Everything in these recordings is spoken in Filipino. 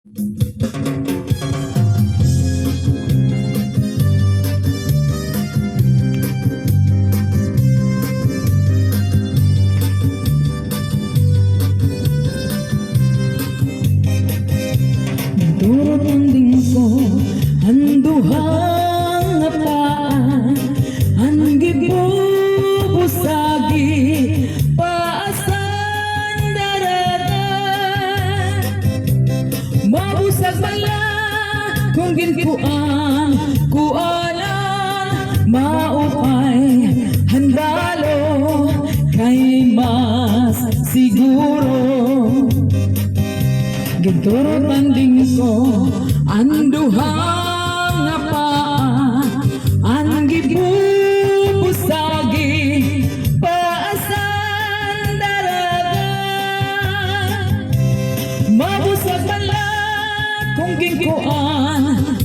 Turutundin ko ang duhang napaan, ang gibubusagi paasan daragan. Mabusag bala kung ginkuan kuanan, maupay handalo kay mas siguro. Giturot ang ko ang duhang nga paa, ang gibubusagi paasan daragan. Mabusag bala kung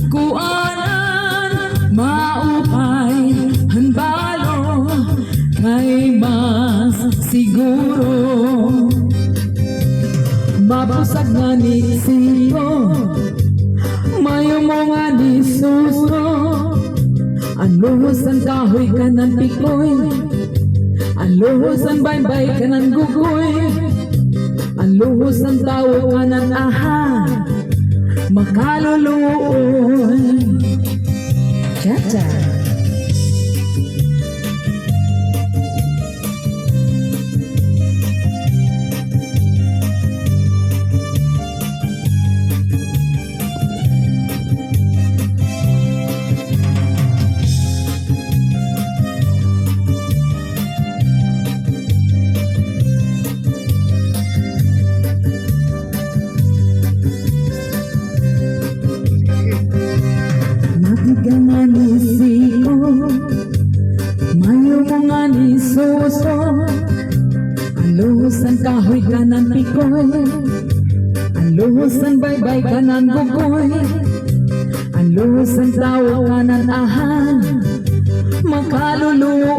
kuanan, maupay handalo kay mas siguro. Mabusag nga ni sino, mayo mo nga ni suso. Ang luhos ang kahoy ka ng pikoy, ang luhos ang baybay ka ng gugoy, ang luhos ang tao ka ng aha, makaluluoy. Cha-cha. Nga ni siko, mayo mo nga ni suso. Ang luhos ang kahoy ka ng pikoy, ang luhos ang baybay ka ng gugoy, ang luhos ang tawa ka ng aha, makaluluoy.